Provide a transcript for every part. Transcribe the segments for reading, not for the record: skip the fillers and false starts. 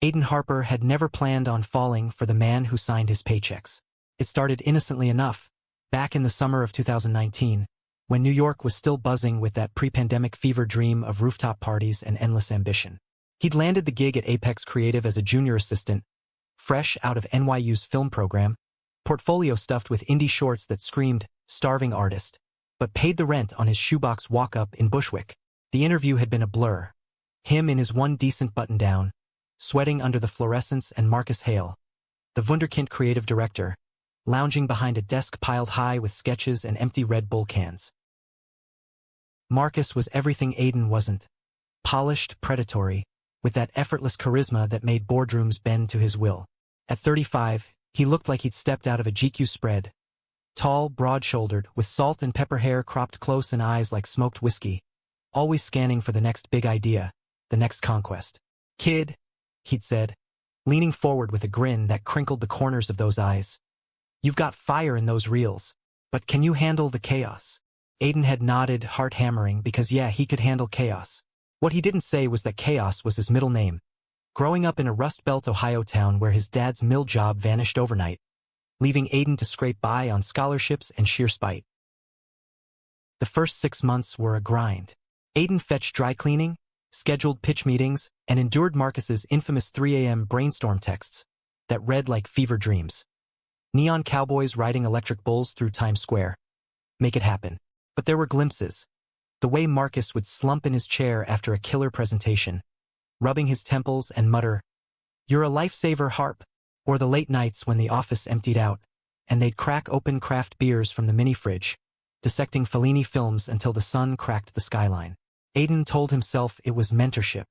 Aiden Harper had never planned on falling for the man who signed his paychecks. It started innocently enough, back in the summer of 2019, when New York was still buzzing with that pre-pandemic fever dream of rooftop parties and endless ambition. He'd landed the gig at Apex Creative as a junior assistant, fresh out of NYU's film program, portfolio stuffed with indie shorts that screamed, starving artist, but paid the rent on his shoebox walk-up in Bushwick. The interview had been a blur. Him in his one decent button-down, sweating under the fluorescence, and Marcus Hale, the wunderkind creative director, lounging behind a desk piled high with sketches and empty Red Bull cans. Marcus was everything Aiden wasn't. Polished, predatory, with that effortless charisma that made boardrooms bend to his will. At 35, he looked like he'd stepped out of a GQ spread. Tall, broad-shouldered, with salt and pepper hair cropped close and eyes like smoked whiskey, always scanning for the next big idea, the next conquest. "Kid," he'd said, leaning forward with a grin that crinkled the corners of those eyes. "You've got fire in those reels, but can you handle the chaos?" Aiden had nodded, heart hammering, because yeah, he could handle chaos. What he didn't say was that chaos was his middle name. Growing up in a Rust Belt Ohio town where his dad's mill job vanished overnight, leaving Aiden to scrape by on scholarships and sheer spite. The first 6 months were a grind. Aiden fetched dry cleaning, scheduled pitch meetings, and endured Marcus's infamous 3 a.m. brainstorm texts that read like fever dreams. Neon cowboys riding electric bulls through Times Square. Make it happen. But there were glimpses. The way Marcus would slump in his chair after a killer presentation, rubbing his temples and mutter, "You're a lifesaver, Harp," or the late nights when the office emptied out, and they'd crack open craft beers from the mini-fridge, dissecting Fellini films until the sun cracked the skyline. Aiden told himself it was mentorship,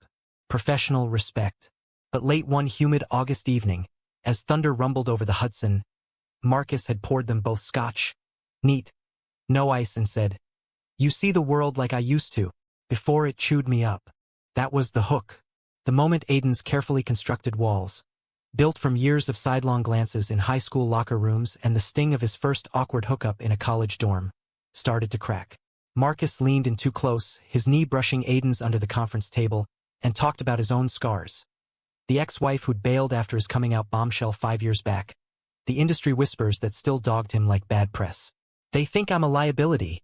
professional respect. But late one humid August evening, as thunder rumbled over the Hudson, Marcus had poured them both scotch, neat, no ice, and said, "You see the world like I used to, before it chewed me up." That was the hook. The moment Aiden's carefully constructed walls, built from years of sidelong glances in high school locker rooms and the sting of his first awkward hookup in a college dorm, started to crack. Marcus leaned in too close, his knee brushing Aiden's under the conference table, and talked about his own scars. The ex-wife who'd bailed after his coming-out bombshell 5 years back. The industry whispers that still dogged him like bad press. "They think I'm a liability,"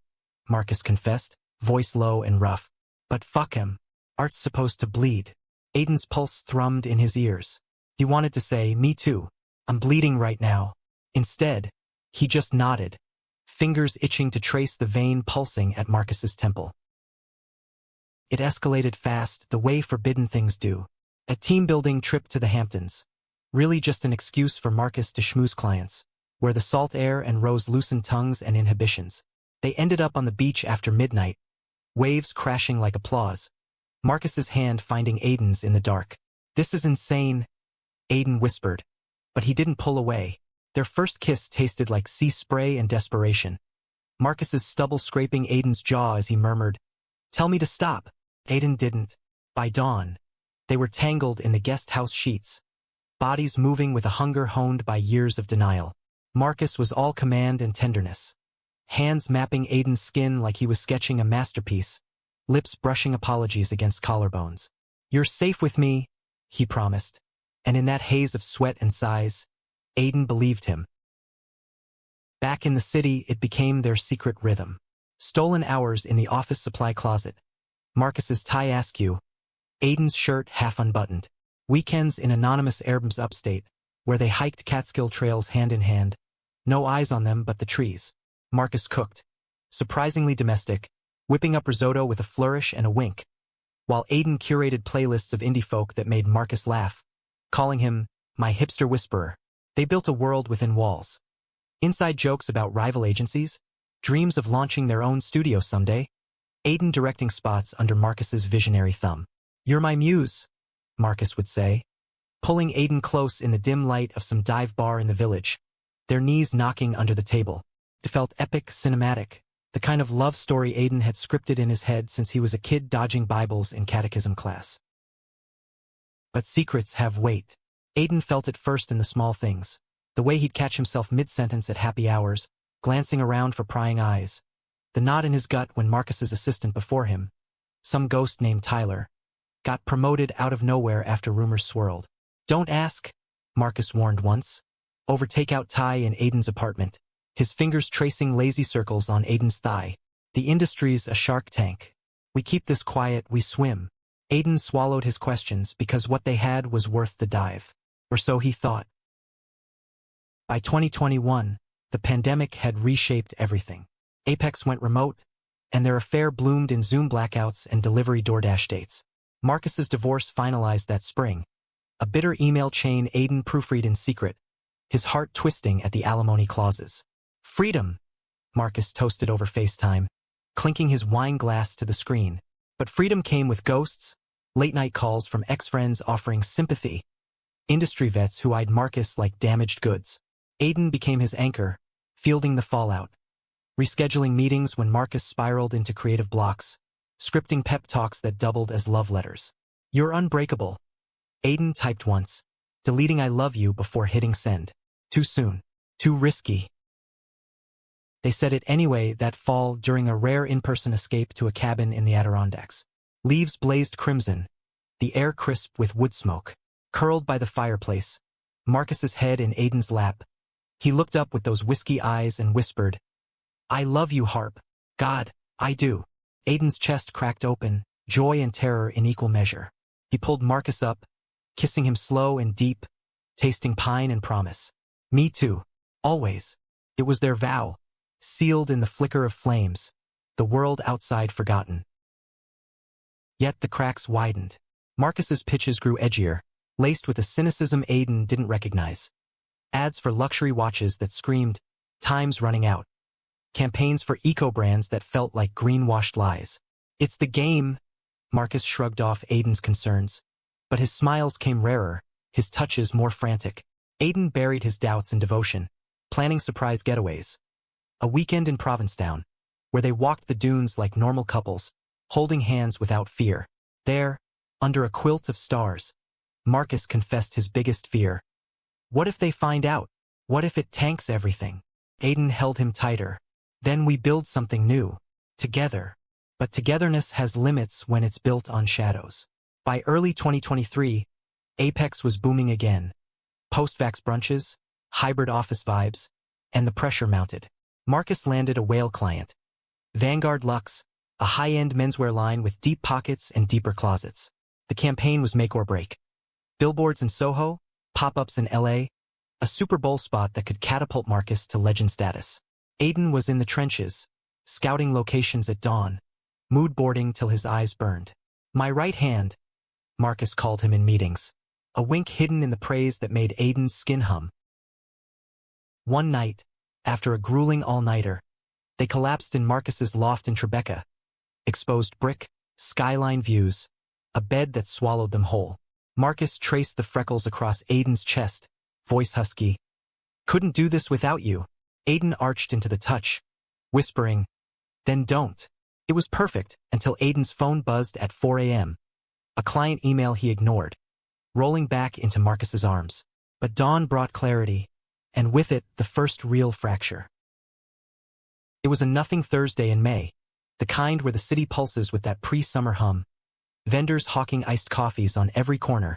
Marcus confessed, voice low and rough. "But fuck him. Art's supposed to bleed." Aiden's pulse thrummed in his ears. He wanted to say, "Me too. I'm bleeding right now." Instead, he just nodded, fingers itching to trace the vein pulsing at Marcus's temple. It escalated fast, the way forbidden things do. A team-building trip to the Hamptons. Really just an excuse for Marcus to schmooze clients, where the salt air and rose loosened tongues and inhibitions. They ended up on the beach after midnight, waves crashing like applause, Marcus's hand finding Aiden's in the dark. "This is insane," Aiden whispered, but he didn't pull away. Their first kiss tasted like sea spray and desperation. Marcus's stubble scraping Aiden's jaw as he murmured, "Tell me to stop." Aiden didn't. By dawn, they were tangled in the guest house sheets, bodies moving with a hunger honed by years of denial. Marcus was all command and tenderness, hands mapping Aiden's skin like he was sketching a masterpiece, lips brushing apologies against collarbones. "You're safe with me," he promised, and in that haze of sweat and sighs, Aiden believed him. Back in the city, it became their secret rhythm. Stolen hours in the office supply closet, Marcus's tie askew, Aiden's shirt half unbuttoned. Weekends in anonymous Airbnbs upstate, where they hiked Catskill trails hand in hand, no eyes on them but the trees. Marcus cooked, surprisingly domestic, whipping up risotto with a flourish and a wink, while Aiden curated playlists of indie folk that made Marcus laugh, calling him my hipster whisperer. They built a world within walls. Inside jokes about rival agencies, dreams of launching their own studio someday, Aiden directing spots under Marcus's visionary thumb. "You're my muse," Marcus would say, pulling Aiden close in the dim light of some dive bar in the village, their knees knocking under the table. It felt epic, cinematic, the kind of love story Aiden had scripted in his head since he was a kid dodging Bibles in catechism class. But secrets have weight. Aiden felt it first in the small things, the way he'd catch himself mid-sentence at happy hours, glancing around for prying eyes, the knot in his gut when Marcus's assistant before him, some ghost named Tyler, got promoted out of nowhere after rumors swirled. Don't ask, Marcus warned once. Over takeout Thai in Aiden's apartment, his fingers tracing lazy circles on Aiden's thigh. The industry's a shark tank. We keep this quiet, we swim. Aiden swallowed his questions because what they had was worth the dive. Or so he thought. By 2021, the pandemic had reshaped everything. Apex went remote, and their affair bloomed in Zoom blackouts and delivery DoorDash dates. Marcus's divorce finalized that spring. A bitter email chain Aiden proofread in secret, his heart twisting at the alimony clauses. Freedom, Marcus toasted over FaceTime, clinking his wine glass to the screen. But freedom came with ghosts, late-night calls from ex-friends offering sympathy, industry vets who eyed Marcus like damaged goods. Aiden became his anchor, fielding the fallout, rescheduling meetings when Marcus spiraled into creative blocks, scripting pep talks that doubled as love letters. You're unbreakable, Aiden typed once, deleting I love you before hitting send. Too soon. Too risky. They said it anyway that fall during a rare in-person escape to a cabin in the Adirondacks. Leaves blazed crimson, the air crisp with wood smoke. Curled by the fireplace, Marcus's head in Aiden's lap, he looked up with those whiskey eyes and whispered, I love you, Harp. God, I do. Aiden's chest cracked open, joy and terror in equal measure. He pulled Marcus up, kissing him slow and deep, tasting pine and promise. Me too. Always. It was their vow, sealed in the flicker of flames, the world outside forgotten. Yet the cracks widened. Marcus's pitches grew edgier, laced with a cynicism Aiden didn't recognize. Ads for luxury watches that screamed, time's running out. Campaigns for eco-brands that felt like greenwashed lies. It's the game, Marcus shrugged off Aiden's concerns. But his smiles came rarer, his touches more frantic. Aiden buried his doubts in devotion, planning surprise getaways. A weekend in Provincetown, where they walked the dunes like normal couples, holding hands without fear. There, under a quilt of stars, Marcus confessed his biggest fear. What if they find out? What if it tanks everything? Aiden held him tighter. Then we build something new, together. But togetherness has limits when it's built on shadows. By early 2023, Apex was booming again. Post-vax brunches, hybrid office vibes, and the pressure mounted. Marcus landed a whale client. Vanguard Luxe, a high-end menswear line with deep pockets and deeper closets. The campaign was make or break. Billboards in Soho, pop-ups in LA, a Super Bowl spot that could catapult Marcus to legend status. Aiden was in the trenches, scouting locations at dawn, mood boarding till his eyes burned. My right hand, Marcus called him in meetings, a wink hidden in the praise that made Aiden's skin hum. One night, after a grueling all-nighter, they collapsed in Marcus's loft in Tribeca. Exposed brick, skyline views, a bed that swallowed them whole. Marcus traced the freckles across Aiden's chest, voice husky. Couldn't do this without you. Aiden arched into the touch, whispering, then don't. It was perfect until Aiden's phone buzzed at 4 a.m. A client email he ignored, rolling back into Marcus's arms. But dawn brought clarity, and with it, the first real fracture. It was a nothing Thursday in May, the kind where the city pulses with that pre-summer hum. Vendors hawking iced coffees on every corner,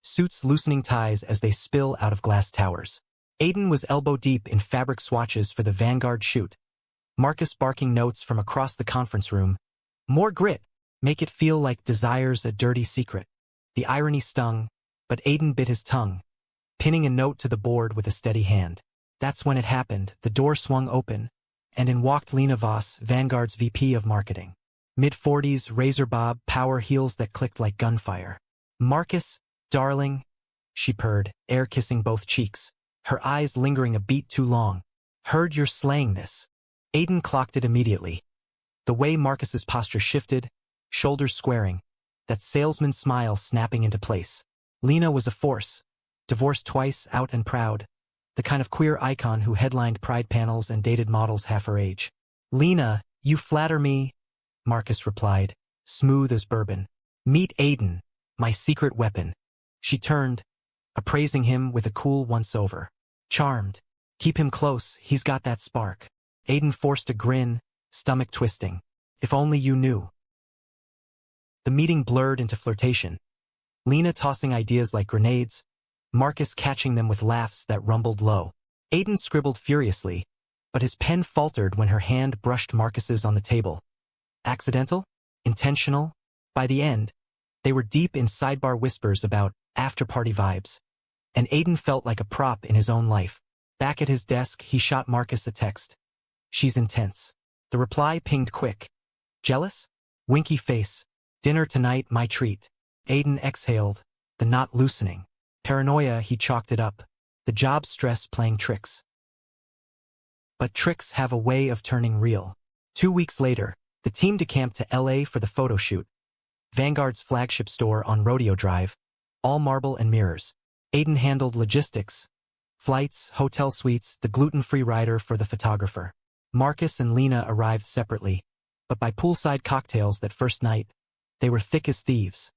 suits loosening ties as they spill out of glass towers. Aiden was elbow-deep in fabric swatches for the Vanguard shoot. Marcus barking notes from across the conference room. More grit. Make it feel like desire's a dirty secret. The irony stung, but Aiden bit his tongue, pinning a note to the board with a steady hand. That's when it happened. The door swung open, and in walked Lena Voss, Vanguard's VP of Marketing. Mid-40s, razor bob, power heels that clicked like gunfire. Marcus, darling, she purred, air kissing both cheeks, her eyes lingering a beat too long. Heard you're slaying this. Aiden clocked it immediately. The way Marcus's posture shifted, shoulders squaring, that salesman smile snapping into place. Lena was a force, divorced twice, out and proud, the kind of queer icon who headlined pride panels and dated models half her age. Lena, you flatter me, Marcus replied, smooth as bourbon. Meet Aiden, my secret weapon. She turned, appraising him with a cool once-over. Charmed. Keep him close, he's got that spark. Aiden forced a grin, stomach twisting. If only you knew. The meeting blurred into flirtation. Lena tossing ideas like grenades, Marcus catching them with laughs that rumbled low. Aiden scribbled furiously, but his pen faltered when her hand brushed Marcus's on the table. Accidental? Intentional? By the end, they were deep in sidebar whispers about after-party vibes, and Aiden felt like a prop in his own life. Back at his desk, he shot Marcus a text. "She's intense." The reply pinged quick. "Jealous?" Winky face. "Dinner tonight, my treat." Aiden exhaled, the knot loosening. Paranoia, he chalked it up. The job stress playing tricks. But tricks have a way of turning real. 2 weeks later, the team decamped to LA for the photo shoot. Vanguard's flagship store on Rodeo Drive, all marble and mirrors. Aiden handled logistics, flights, hotel suites, the gluten-free rider for the photographer. Marcus and Lena arrived separately, but by poolside cocktails that first night, they were thick as thieves.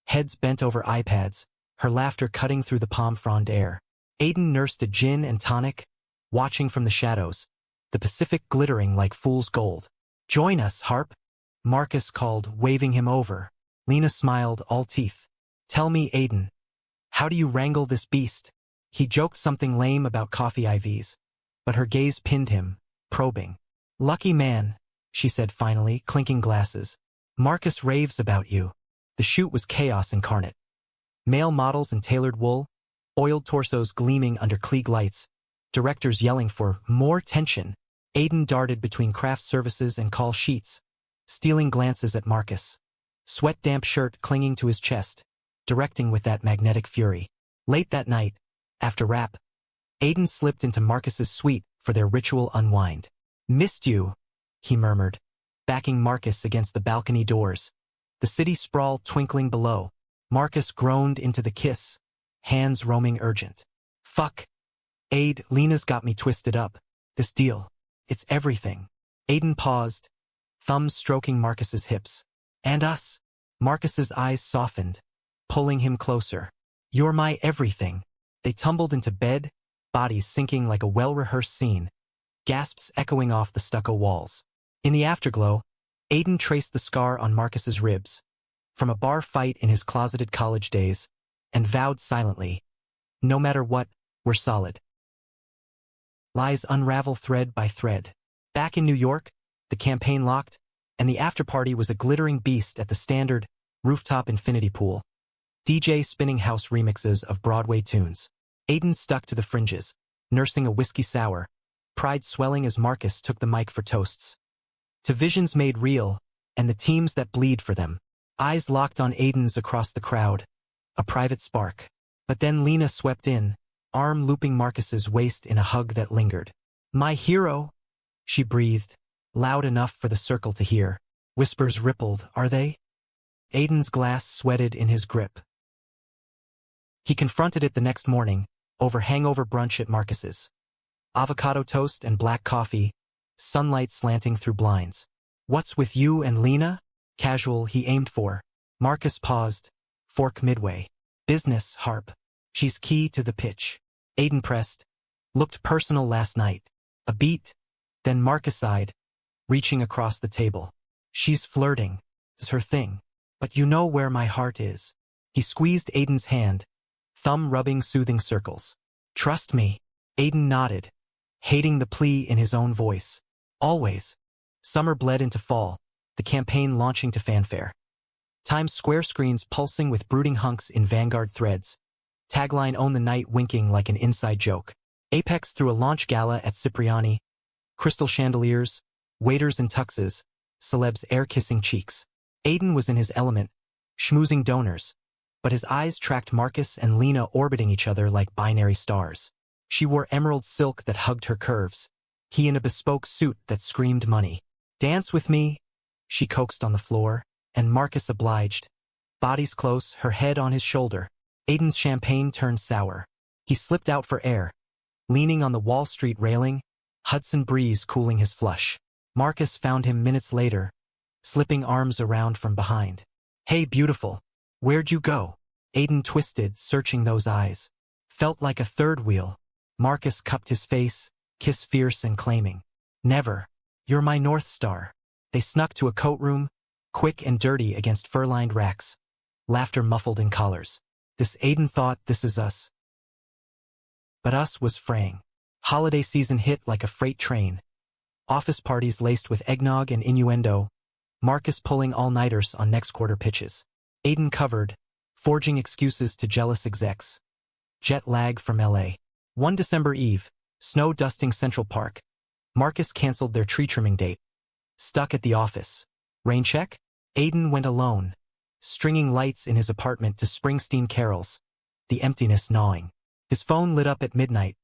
Heads bent over iPads, her laughter cutting through the palm frond air. Aiden nursed a gin and tonic, watching from the shadows, the Pacific glittering like fool's gold. "Join us, Harp," Marcus called, waving him over. Lena smiled, all teeth. "Tell me, Aiden, how do you wrangle this beast?" He joked something lame about coffee IVs, but her gaze pinned him, probing. "Lucky man," she said finally, clinking glasses. "Marcus raves about you." The shoot was chaos incarnate. Male models in tailored wool, oiled torsos gleaming under Klieg lights, directors yelling for more tension. Aiden darted between craft services and call sheets, stealing glances at Marcus. Sweat-damp shirt clinging to his chest, directing with that magnetic fury. Late that night, after wrap, Aiden slipped into Marcus's suite for their ritual unwind. "Missed you," he murmured, backing Marcus against the balcony doors. The city sprawl twinkling below. Marcus groaned into the kiss, hands roaming urgent. "Fuck. Aid, Lena's got me twisted up. This deal. It's everything." Aiden paused, thumbs stroking Marcus's hips. "And us?" Marcus's eyes softened, pulling him closer. "You're my everything." They tumbled into bed, bodies sinking like a well-rehearsed scene, gasps echoing off the stucco walls. In the afterglow, Aiden traced the scar on Marcus's ribs, from a bar fight in his closeted college days, and vowed silently, "No matter what, we're solid." Lies unravel thread by thread. Back in New York, the campaign locked, and the after-party was a glittering beast at the standard rooftop infinity pool. DJ spinning house remixes of Broadway tunes. Aiden stuck to the fringes, nursing a whiskey sour, pride swelling as Marcus took the mic for toasts. To visions made real, and the teams that bleed for them. Eyes locked on Aiden's across the crowd, a private spark. But then Lena swept in, arm looping Marcus's waist in a hug that lingered. "My hero," she breathed, loud enough for the circle to hear. Whispers rippled, "Are they?" Aiden's glass sweated in his grip. He confronted it the next morning, over hangover brunch at Marcus's. Avocado toast and black coffee, sunlight slanting through blinds. "What's with you and Lena?" Casual, he aimed for. Marcus paused, fork midway. "Business, Harp. She's key to the pitch." Aiden pressed. "Looked personal last night." A beat, then Marcus sighed, reaching across the table. "She's flirting. It's her thing. But you know where my heart is." He squeezed Aiden's hand, thumb rubbing soothing circles. "Trust me." Aiden nodded, hating the plea in his own voice. Always. Summer bled into fall, the campaign launching to fanfare. Times Square screens pulsing with brooding hunks in Vanguard threads. Tagline "Own the night" winking like an inside joke. Apex threw a launch gala at Cipriani. Crystal chandeliers, waiters in tuxes, celebs air-kissing cheeks. Aiden was in his element, schmoozing donors, but his eyes tracked Marcus and Lena orbiting each other like binary stars. She wore emerald silk that hugged her curves, he in a bespoke suit that screamed money. "Dance with me," she coaxed on the floor, and Marcus obliged. Bodies close, her head on his shoulder. Aiden's champagne turned sour. He slipped out for air, leaning on the Wall Street railing, Hudson breeze cooling his flush. Marcus found him minutes later, slipping arms around from behind. "Hey, beautiful. Where'd you go?" Aiden twisted, searching those eyes. Felt like a third wheel. Marcus cupped his face, kiss fierce and claiming. "Never. You're my North Star." They snuck to a coat room, quick and dirty against fur-lined racks. Laughter muffled in collars. This Aiden thought, "This is us." But us was fraying. Holiday season hit like a freight train. Office parties laced with eggnog and innuendo. Marcus pulling all-nighters on next quarter pitches. Aiden covered, forging excuses to jealous execs. Jet lag from LA. One December Eve, snow dusting Central Park. Marcus canceled their tree trimming date. Stuck at the office. Rain check? Aiden went alone, stringing lights in his apartment to Springsteen carols, the emptiness gnawing. His phone lit up at midnight.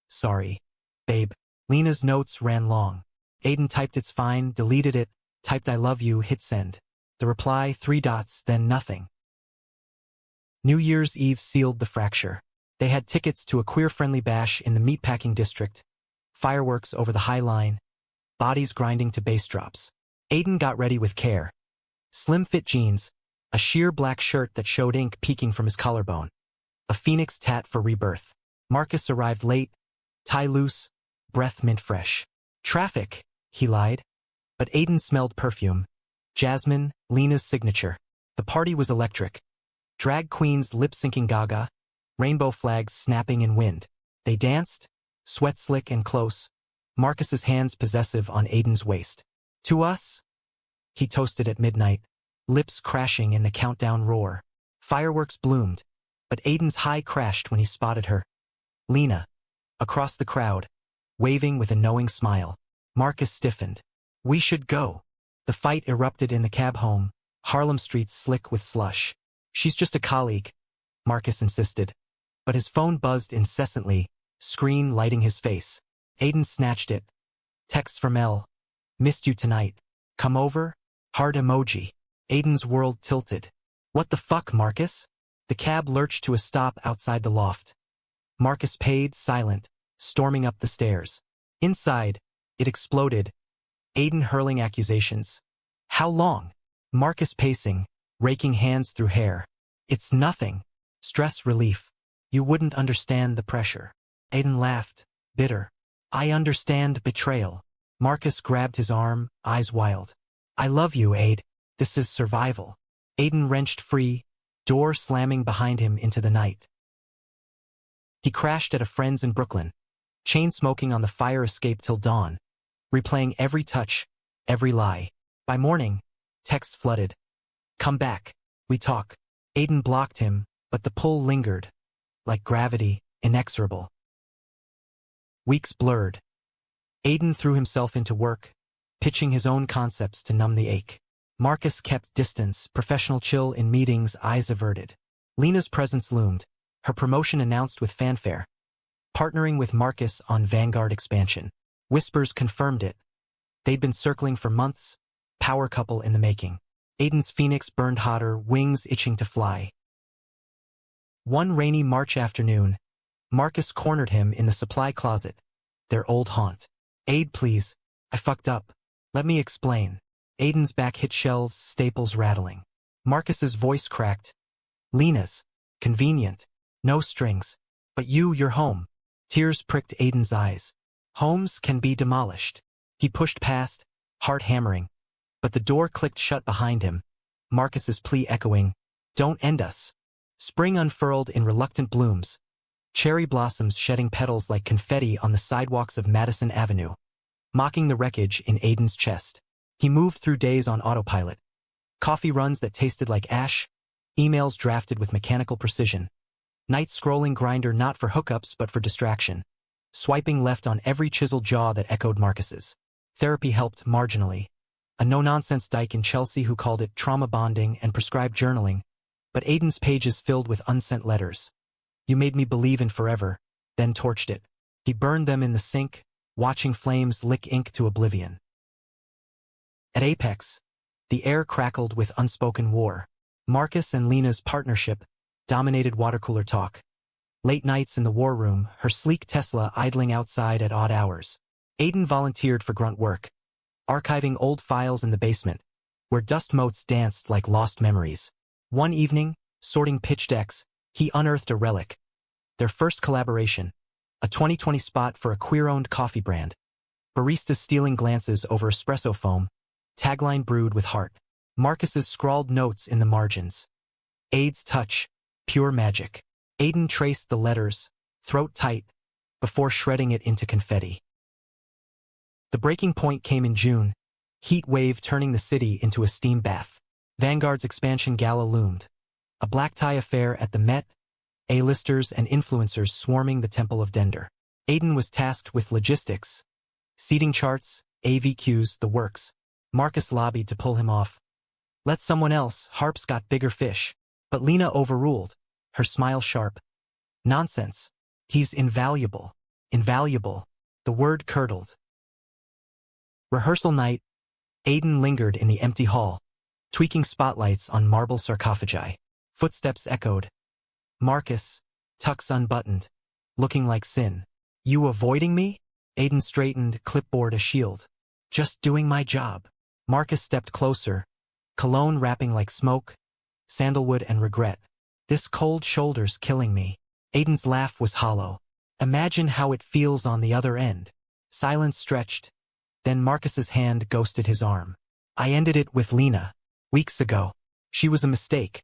Sorry, babe. Lena's notes ran long. Aiden typed it's fine, deleted it, typed I love you, hit send. The reply, 3 dots, then nothing. New Year's Eve sealed the fracture. They had tickets to a queer-friendly bash in the meatpacking district, fireworks over the High Line, bodies grinding to bass drops. Aiden got ready with care. Slim-fit jeans, a sheer black shirt that showed ink peeking from his collarbone, a phoenix tat for rebirth. Marcus arrived late, tie loose, breath mint fresh. Traffic, he lied. But Aiden smelled perfume. Jasmine, Lena's signature. The party was electric. Drag queens lip-syncing Gaga, rainbow flags snapping in wind. They danced, sweat slick and close, Marcus's hands possessive on Aiden's waist. To us? He toasted at midnight, lips crashing in the countdown roar. Fireworks bloomed, but Aiden's high crashed when he spotted her. Lena, across the crowd, waving with a knowing smile. Marcus stiffened. We should go. The fight erupted in the cab home, Harlem streets slick with slush. She's just a colleague, Marcus insisted. But his phone buzzed incessantly, screen lighting his face. Aiden snatched it. Text from Elle. Missed you tonight. Come over? Heart emoji. Aiden's world tilted. What the fuck, Marcus? The cab lurched to a stop outside the loft. Marcus paid, silent, storming up the stairs. Inside, it exploded. Aiden hurling accusations. How long? Marcus pacing, raking hands through hair. It's nothing. Stress relief. You wouldn't understand the pressure. Aiden laughed, bitter. I understand betrayal. Marcus grabbed his arm, eyes wild. I love you, Aid. This is survival. Aiden wrenched free, door slamming behind him into the night. He crashed at a friend's in Brooklyn, chain smoking on the fire escape till dawn, replaying every touch, every lie. By morning, texts flooded. Come back. We talk. Aiden blocked him, but the pull lingered, like gravity, inexorable. Weeks blurred. Aiden threw himself into work, pitching his own concepts to numb the ache. Marcus kept distance, professional chill in meetings, eyes averted. Lena's presence loomed, her promotion announced with fanfare. Partnering with Marcus on Vanguard expansion. Whispers confirmed it. They'd been circling for months, power couple in the making. Aiden's phoenix burned hotter, wings itching to fly. One rainy March afternoon, Marcus cornered him in the supply closet, their old haunt. Aid, please. I fucked up. Let me explain. Aiden's back hit shelves, staples rattling. Marcus's voice cracked. Lena's. Convenient. No strings. But you're home. Tears pricked Aiden's eyes. Homes can be demolished. He pushed past, heart hammering. But the door clicked shut behind him. Marcus's plea echoing. Don't end us. Spring unfurled in reluctant blooms. Cherry blossoms shedding petals like confetti on the sidewalks of Madison Avenue. Mocking the wreckage in Aiden's chest. He moved through days on autopilot. Coffee runs that tasted like ash. Emails drafted with mechanical precision. Night scrolling grinder not for hookups but for distraction. Swiping left on every chiseled jaw that echoed Marcus's. Therapy helped marginally. A no-nonsense dyke in Chelsea who called it trauma bonding and prescribed journaling. But Aiden's pages filled with unsent letters. You made me believe in forever, then torched it. He burned them in the sink, watching flames lick ink to oblivion. At Apex, the air crackled with unspoken war. Marcus and Lena's partnership dominated watercooler talk. Late nights in the war room, her sleek Tesla idling outside at odd hours. Aiden volunteered for grunt work, archiving old files in the basement, where dust motes danced like lost memories. One evening, sorting pitch decks, he unearthed a relic. Their first collaboration, a 2020 spot for a queer-owned coffee brand. Baristas stealing glances over espresso foam, tagline brewed with heart. Marcus's scrawled notes in the margins. Aid's touch, pure magic. Aiden traced the letters, throat tight, before shredding it into confetti. The breaking point came in June, heat wave turning the city into a steam bath. Vanguard's expansion gala loomed. A black tie affair at the Met, A-listers and influencers swarming the Temple of Dender. Aiden was tasked with logistics, seating charts, AVQs, the works. Marcus lobbied to pull him off. Let someone else, Harp's got bigger fish. But Lena overruled, her smile sharp. Nonsense. He's invaluable. Invaluable. The word curdled. Rehearsal night, Aiden lingered in the empty hall, tweaking spotlights on marble sarcophagi. Footsteps echoed. Marcus, tux unbuttoned, looking like sin. You avoiding me? Aiden straightened, clipboard a shield. Just doing my job. Marcus stepped closer, cologne wrapping like smoke, sandalwood and regret. This cold shoulder's killing me. Aiden's laugh was hollow. Imagine how it feels on the other end. Silence stretched. Then Marcus's hand ghosted his arm. I ended it with Lena. Weeks ago. She was a mistake.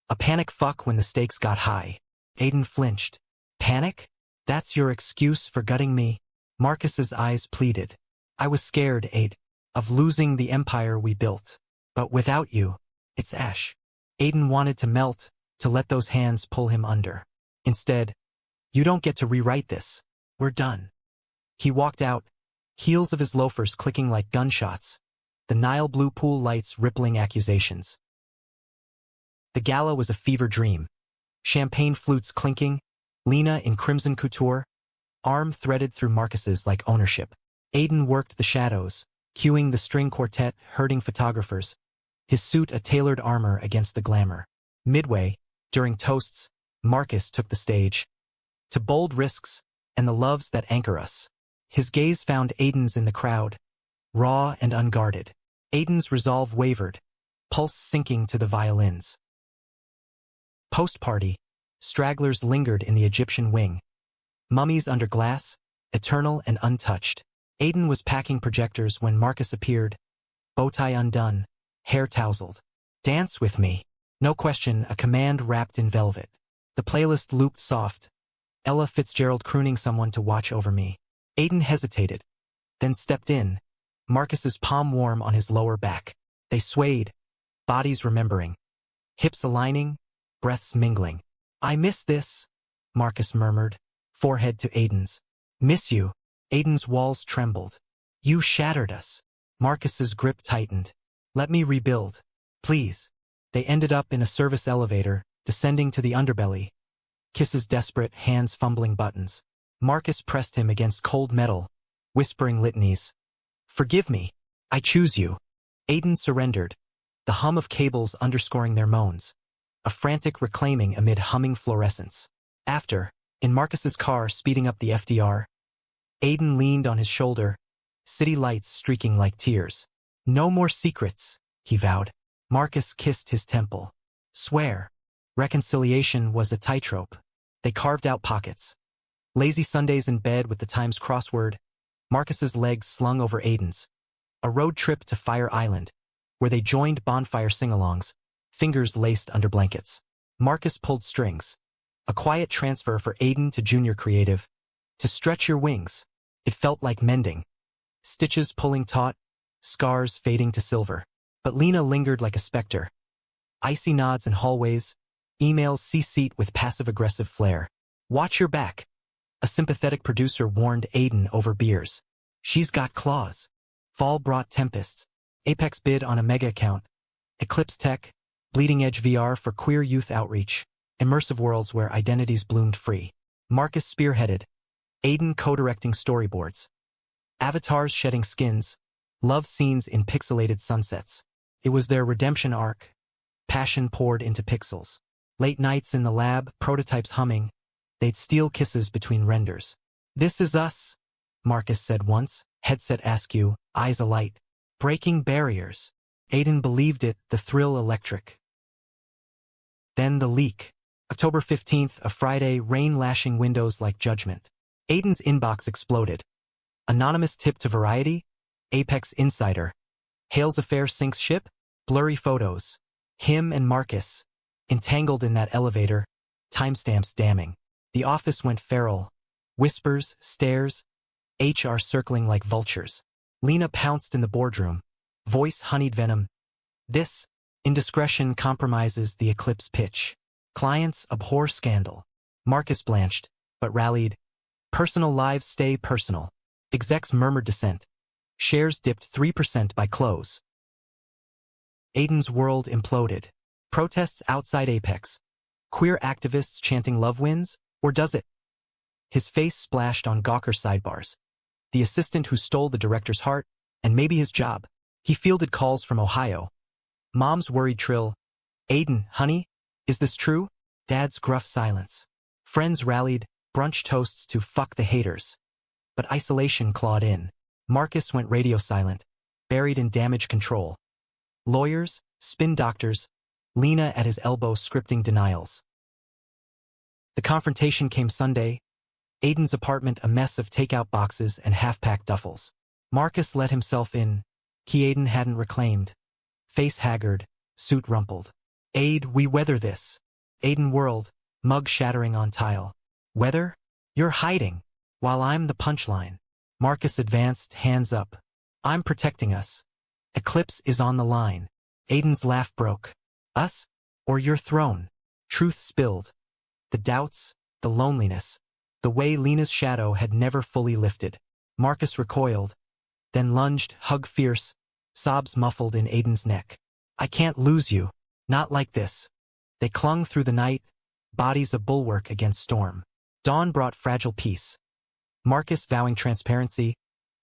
A panic fuck when the stakes got high. Aiden flinched. Panic? That's your excuse for gutting me? Marcus's eyes pleaded. I was scared, Aid, of losing the empire we built. But without you, it's ash. Aiden wanted to melt, to let those hands pull him under. Instead, you don't get to rewrite this. We're done. He walked out, heels of his loafers clicking like gunshots, the Nile blue pool lights rippling accusations. The gala was a fever dream. Champagne flutes clinking, Lena in crimson couture, arm threaded through Marcus's like ownership. Aiden worked the shadows, cueing the string quartet, herding photographers, his suit a tailored armor against the glamour. Midway, during toasts, Marcus took the stage. To bold risks, and the loves that anchor us. His gaze found Aiden's in the crowd, raw and unguarded. Aiden's resolve wavered, pulse sinking to the violins. Post-party, stragglers lingered in the Egyptian wing. Mummies under glass, eternal and untouched. Aiden was packing projectors when Marcus appeared, bowtie undone, hair tousled. Dance with me. No question, a command wrapped in velvet. The playlist looped soft, Ella Fitzgerald crooning someone to watch over me. Aiden hesitated, then stepped in, Marcus's palm warm on his lower back. They swayed, bodies remembering. Hips aligning, breaths mingling. I miss this, Marcus murmured, forehead to Aiden's. Miss you. Aiden's walls trembled. You shattered us. Marcus's grip tightened. Let me rebuild. Please. They ended up in a service elevator, descending to the underbelly. Kisses desperate, hands fumbling buttons. Marcus pressed him against cold metal, whispering litanies. Forgive me. I choose you. Aiden surrendered, the hum of cables underscoring their moans. A frantic reclaiming amid humming fluorescence. After, in Marcus's car speeding up the FDR, Aiden leaned on his shoulder, city lights streaking like tears. No more secrets, he vowed. Marcus kissed his temple. Swear. Reconciliation was a tightrope. They carved out pockets. Lazy Sundays in bed with the Times crossword, Marcus's legs slung over Aiden's. A road trip to Fire Island, where they joined bonfire sing-alongs, fingers laced under blankets. Marcus pulled strings. A quiet transfer for Aiden to junior creative. To stretch your wings. It felt like mending. Stitches pulling taut, scars fading to silver. But Lena lingered like a specter. Icy nods in hallways, emails CC'd with passive-aggressive flair. Watch your back. A sympathetic producer warned Aiden over beers. She's got claws. Fall brought tempests. Apex bid on a mega account. Eclipse Tech, bleeding edge VR for queer youth outreach. Immersive worlds where identities bloomed free. Marcus spearheaded. Aiden co-directing storyboards. Avatars shedding skins. Love scenes in pixelated sunsets. It was their redemption arc. Passion poured into pixels. Late nights in the lab, prototypes humming. They'd steal kisses between renders. This is us, Marcus said once, headset askew, eyes alight. Breaking barriers. Aiden believed it, the thrill electric. Then the leak. October 15th, a Friday, rain lashing windows like judgment. Aiden's inbox exploded. Anonymous tip to Variety? Apex Insider. Hale's affair sinks ship? Blurry photos. Him and Marcus. Entangled in that elevator. Timestamps damning. The office went feral. Whispers, stares, HR circling like vultures. Lena pounced in the boardroom. Voice honeyed venom. This indiscretion compromises the Eclipse pitch. Clients abhor scandal. Marcus blanched, but rallied. Personal lives stay personal. Execs murmured dissent. Shares dipped 3% by close. Aiden's world imploded. Protests outside Apex. Queer activists chanting love wins? Or does it? His face splashed on Gawker's sidebars. The assistant who stole the director's heart, and maybe his job. He fielded calls from Ohio. Mom's worried trill. Aiden, honey, is this true? Dad's gruff silence. Friends rallied, brunch toasts to fuck the haters. But isolation clawed in. Marcus went radio silent, buried in damage control. Lawyers, spin doctors, Lena at his elbow scripting denials. The confrontation came Sunday. Aiden's apartment a mess of takeout boxes and half-packed duffels. Marcus let himself in. Key Aiden hadn't reclaimed. Face haggard, suit rumpled. Aid, we weather this. Aiden whirled, mug shattering on tile. Weather? You're hiding. While I'm the punchline. Marcus advanced, hands up. I'm protecting us. Eclipse is on the line. Aiden's laugh broke. Us? Or your throne? Truth spilled. The doubts, the loneliness, the way Lena's shadow had never fully lifted. Marcus recoiled, then lunged, hug fierce, sobs muffled in Aiden's neck. I can't lose you. Not like this. They clung through the night, bodies a bulwark against storm. Dawn brought fragile peace. Marcus vowing transparency,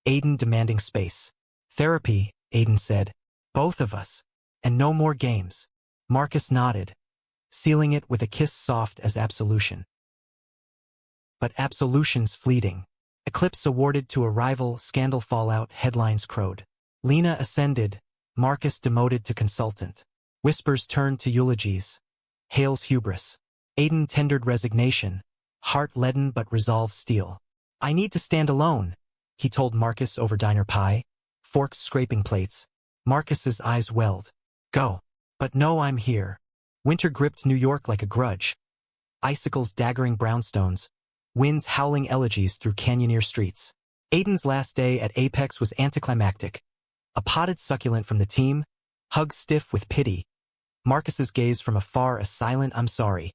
Aiden demanding space. Therapy, Aiden said. Both of us. And no more games. Marcus nodded, sealing it with a kiss soft as absolution. But absolution's fleeting. Eclipse awarded to a rival, scandal fallout, headlines crowed. Lena ascended, Marcus demoted to consultant. Whispers turned to eulogies. Hale's hubris. Aiden tendered resignation, heart leaden but resolve steel. I need to stand alone, he told Marcus over diner pie, forks scraping plates. Marcus's eyes welled. Go. But no, I'm here. Winter gripped New York like a grudge. Icicles daggering brownstones, winds howling elegies through canyoneer streets. Aiden's last day at Apex was anticlimactic. A potted succulent from the team, hugged stiff with pity. Marcus's gaze from afar a silent I'm sorry.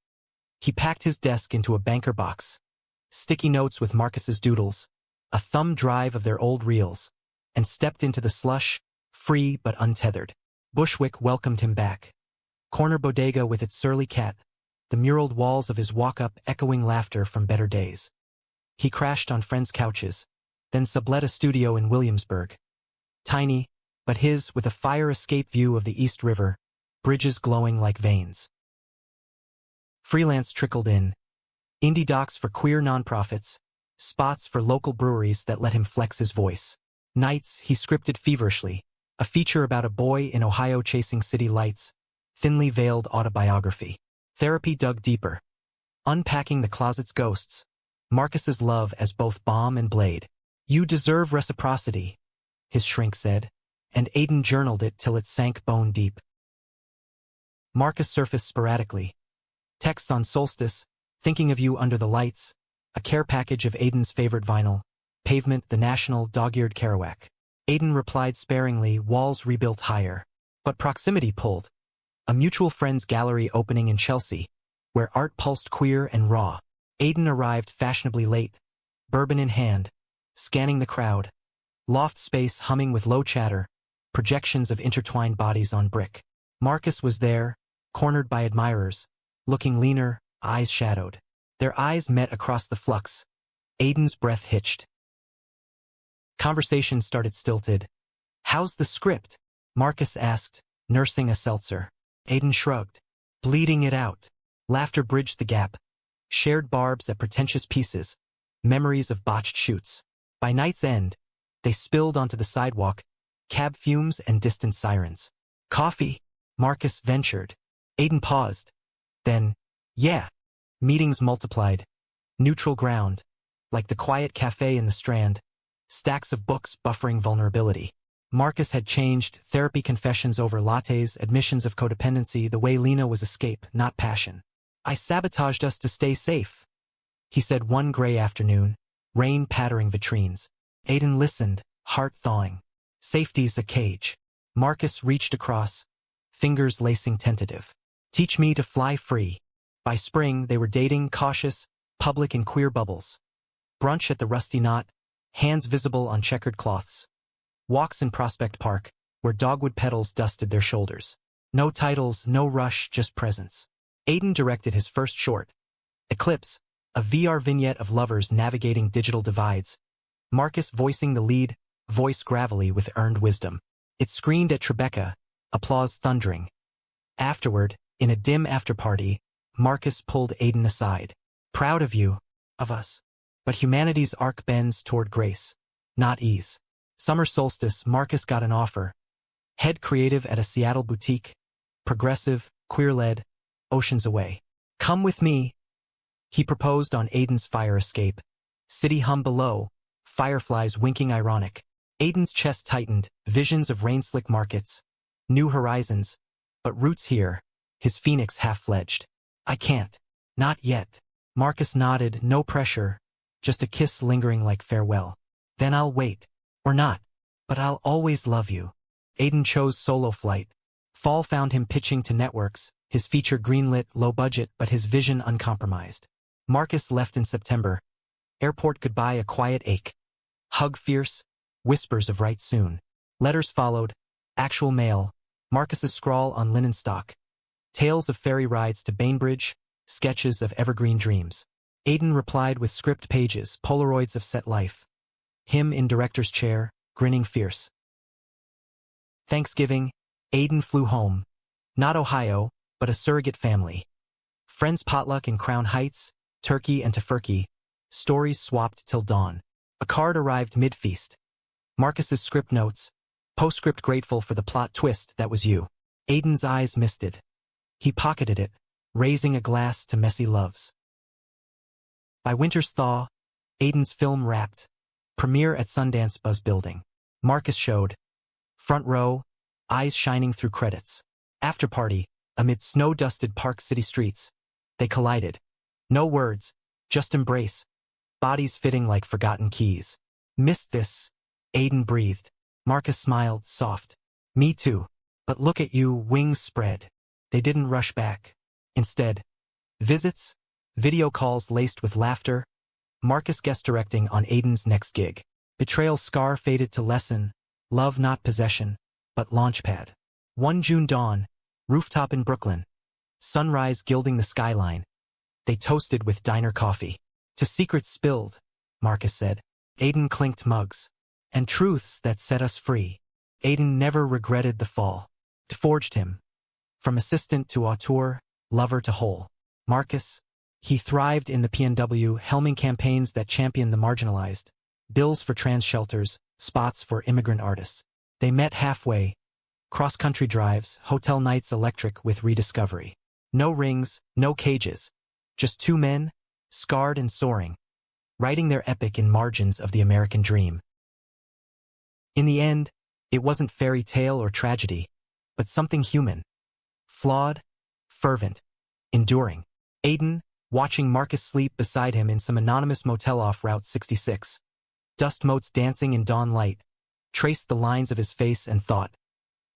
He packed his desk into a banker box. Sticky notes with Marcus's doodles, a thumb drive of their old reels, and stepped into the slush, free but untethered. Bushwick welcomed him back. Corner bodega with its surly cat, the muraled walls of his walk-up echoing laughter from better days. He crashed on friends' couches, then sublet a studio in Williamsburg. Tiny, but his with a fire escape view of the East River, bridges glowing like veins. Freelance trickled in. Indie docs for queer nonprofits, spots for local breweries that let him flex his voice. Nights he scripted feverishly, a feature about a boy in Ohio chasing city lights, thinly veiled autobiography. Therapy dug deeper. Unpacking the closet's ghosts, Marcus's love as both bomb and blade. You deserve reciprocity, his shrink said, and Aiden journaled it till it sank bone deep. Marcus surfaced sporadically. Texts on Solstice, thinking of you under the lights, a care package of Aiden's favorite vinyl, Pavement, the National, dog-eared Kerouac. Aiden replied sparingly, walls rebuilt higher. But proximity pulled. A mutual friend's gallery opening in Chelsea, where art pulsed queer and raw. Aiden arrived fashionably late, bourbon in hand, scanning the crowd. Loft space humming with low chatter, projections of intertwined bodies on brick. Marcus was there, cornered by admirers, looking leaner, eyes shadowed. Their eyes met across the flux. Aiden's breath hitched. Conversation started stilted. How's the script? Marcus asked, nursing a seltzer. Aiden shrugged. Bleeding it out. Laughter bridged the gap. Shared barbs at pretentious pieces. Memories of botched shoots. By night's end, they spilled onto the sidewalk, cab fumes and distant sirens. Coffee? Marcus ventured. Aiden paused. Then, yeah. Meetings multiplied. Neutral ground. Like the quiet cafe in the Strand. Stacks of books buffering vulnerability. Marcus had changed, therapy confessions over lattes, admissions of codependency, the way Lena was escape, not passion. I sabotaged us to stay safe, he said one gray afternoon. rain pattering vitrines. Aiden listened, heart thawing. Safety's a cage. Marcus reached across, fingers lacing tentative. Teach me to fly free. By spring, they were dating, cautious, public in queer bubbles. Brunch at the Rusty Knot, hands visible on checkered cloths. Walks in Prospect Park, where dogwood petals dusted their shoulders. No titles, no rush, just presence. Aiden directed his first short, Eclipse, a VR vignette of lovers navigating digital divides. Marcus voicing the lead, voice gravelly with earned wisdom. It screened at Tribeca, applause thundering. Afterward, in a dim after-party, Marcus pulled Aiden aside. Proud of you, of us. But humanity's arc bends toward grace, not ease. Summer solstice, Marcus got an offer. Head creative at a Seattle boutique. Progressive, queer-led, oceans away. Come with me. He proposed on Aiden's fire escape. City hum below, fireflies winking ironic. Aiden's chest tightened, visions of rain-slick markets. New horizons, but roots here, his phoenix half-fledged. I can't. Not yet. Marcus nodded, no pressure, just a kiss lingering like farewell. Then I'll wait. Or not. But I'll always love you. Aiden chose solo flight. Fall found him pitching to networks, his feature greenlit, low budget, but his vision uncompromised. Marcus left in September. Airport goodbye, a quiet ache. Hug fierce, whispers of right soon. Letters followed, actual mail, Marcus's scrawl on linen stock. Tales of ferry rides to Bainbridge, sketches of evergreen dreams. Aiden replied with script pages, Polaroids of set life. Him in director's chair, grinning fierce. Thanksgiving, Aiden flew home. Not Ohio, but a surrogate family. Friends potluck in Crown Heights, turkey and tofurkey. Stories swapped till dawn. A card arrived mid-feast. Marcus's script notes. Postscript grateful for the plot twist that was you. Aiden's eyes misted. He pocketed it, raising a glass to messy loves. By winter's thaw, Aiden's film wrapped. Premiere at Sundance Buzz Building. Marcus showed. Front row, eyes shining through credits. After party, amid snow-dusted Park City streets. They collided. No words, just embrace. Bodies fitting like forgotten keys. Missed this, Aiden breathed. Marcus smiled, soft. Me too. But look at you, wings spread. They didn't rush back. Instead, visits, video calls laced with laughter. Marcus guest directing on Aiden's next gig. Betrayal scar faded to lesson. Love not possession, but launchpad. 1 June dawn, rooftop in Brooklyn. Sunrise gilding the skyline. They toasted with diner coffee. To secrets spilled, Marcus said. Aiden clinked mugs. And truths that set us free. Aiden never regretted the fall. It forged him. From assistant to auteur, lover to whole. Marcus, he thrived in the PNW, helming campaigns that championed the marginalized. Bills for trans shelters, spots for immigrant artists. They met halfway. Cross-country drives, hotel nights electric with rediscovery. No rings, no cages. Just two men, scarred and soaring. Writing their epic in margins of the American dream. In the end, it wasn't fairy tale or tragedy, but something human. Flawed, fervent, enduring. Aiden, watching Marcus sleep beside him in some anonymous motel off Route 66. Dust motes dancing in dawn light, traced the lines of his face and thought,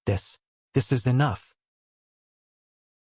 this is enough.